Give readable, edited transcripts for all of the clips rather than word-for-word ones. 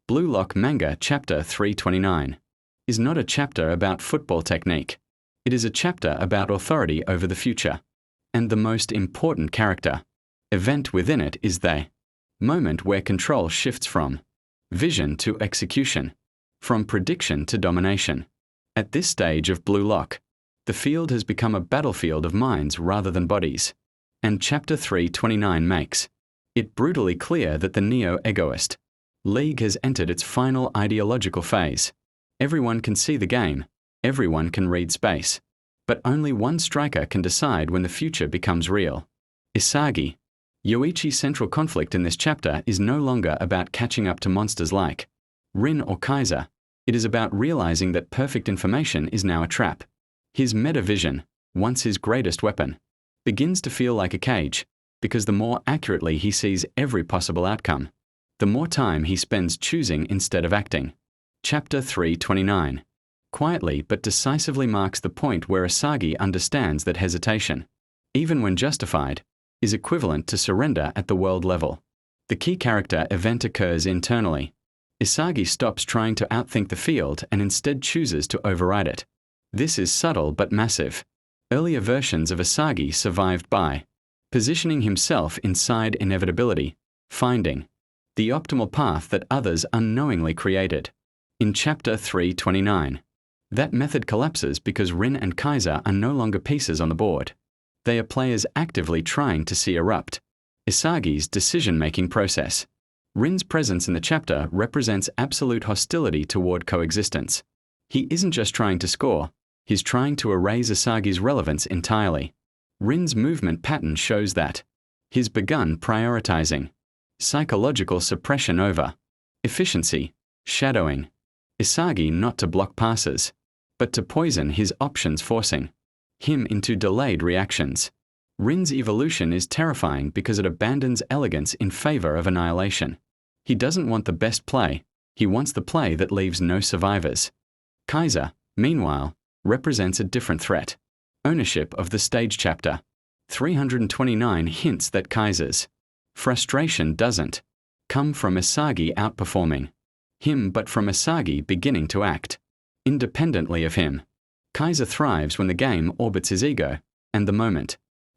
Blue Lock Manga Chapter 329 is not a chapter about football technique. It is a chapter about authority over the future. And the most important character, event within it is the moment where control shifts from vision to execution, from prediction to domination. At this stage of Blue Lock, the field has become a battlefield of minds rather than bodies. And Chapter 329 makes it brutally clear that the neo-egoist league has entered its final ideological phase. Everyone can see the game, everyone can read space, but only one striker can decide when the future becomes real. Isagi. Yoichi's central conflict in this chapter is no longer about catching up to monsters like Rin or Kaiser. It is about realizing that perfect information is now a trap. His meta-vision, once his greatest weapon, begins to feel like a cage, because the more accurately he sees every possible outcome, the more time he spends choosing instead of acting. Chapter 329 quietly but decisively marks the point where Isagi understands that hesitation, even when justified, is equivalent to surrender at the world level. The key character event occurs internally. Isagi stops trying to outthink the field and instead chooses to override it. This is subtle but massive. Earlier versions of Isagi survived by positioning himself inside inevitability, finding the optimal path that others unknowingly created. In Chapter 329, that method collapses because Rin and Kaiser are no longer pieces on the board. They are players actively trying to see erupt Isagi's decision-making process. Rin's presence in the chapter represents absolute hostility toward coexistence. He isn't just trying to score, he's trying to erase Isagi's relevance entirely. Rin's movement pattern shows that he's begun prioritizing psychological suppression over efficiency, shadowing Isagi not to block passes, but to poison his options, forcing him into delayed reactions. Rin's evolution is terrifying because it abandons elegance in favor of annihilation. He doesn't want the best play, he wants the play that leaves no survivors. Kaiser, meanwhile, represents a different threat. Ownership of the stage chapter. 329 hints that Kaiser's frustration doesn't come from Isagi outperforming him but from Isagi beginning to act independently of him. Kaiser thrives when the game orbits his ego, and the moment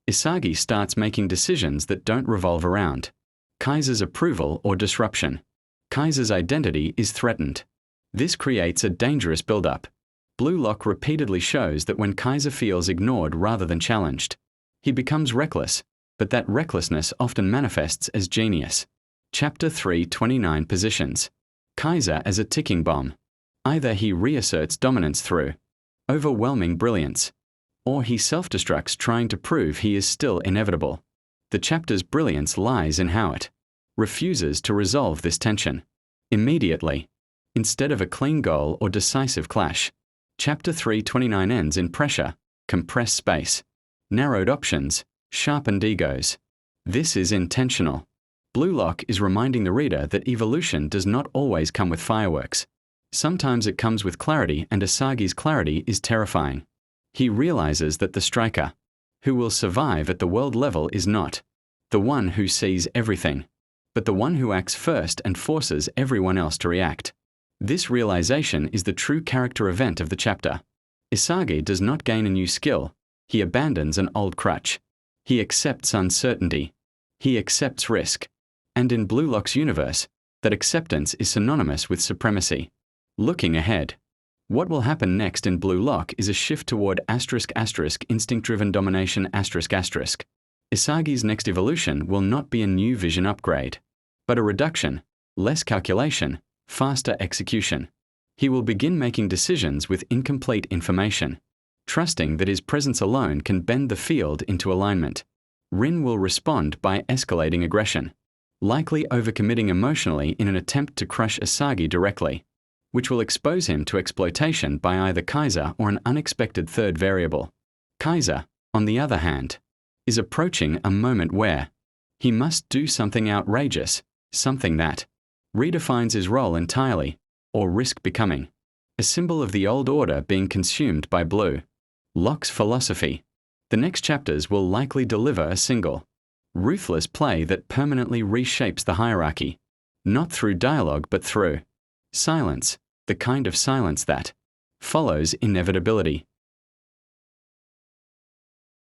Isagi starts making decisions that don't revolve around Kaiser's approval or disruption, Kaiser's identity is threatened. This creates a dangerous build-up. Blue Lock repeatedly shows that when Kaiser feels ignored rather than challenged, he becomes reckless, but that recklessness often manifests as genius. Chapter 329 positions Kaiser as a ticking bomb. Either he reasserts dominance through overwhelming brilliance, or he self-destructs trying to prove he is still inevitable. The chapter's brilliance lies in how it refuses to resolve this tension immediately, instead of a clean goal or decisive clash. Chapter 329 ends in pressure, compressed space, narrowed options, sharpened egos. This is intentional. Blue Lock is reminding the reader that evolution does not always come with fireworks. Sometimes it comes with clarity, and Isagi's clarity is terrifying. He realizes that the striker who will survive at the world level is not the one who sees everything, but the one who acts first and forces everyone else to react. This realization is the true character event of the chapter. Isagi does not gain a new skill, he abandons an old crutch. He accepts uncertainty. He accepts risk. And in Blue Lock's universe, that acceptance is synonymous with supremacy. Looking ahead, what will happen next in Blue Lock is a shift toward **** instinct-driven ***. Isagi's next evolution will not be a new vision upgrade, but a reduction, less calculation, faster execution. He will begin making decisions with incomplete information, trusting that his presence alone can bend the field into alignment. Rin will respond by escalating aggression, likely overcommitting emotionally in an attempt to crush Isagi directly, which will expose him to exploitation by either Kaiser or an unexpected third variable. Kaiser, on the other hand, is approaching a moment where he must do something outrageous, something that redefines his role entirely, or risk becoming a symbol of the old order being consumed by Blue Lock's philosophy. The next chapters will likely deliver a single, ruthless play that permanently reshapes the hierarchy, not through dialogue but through Silence, the kind of silence that follows inevitability.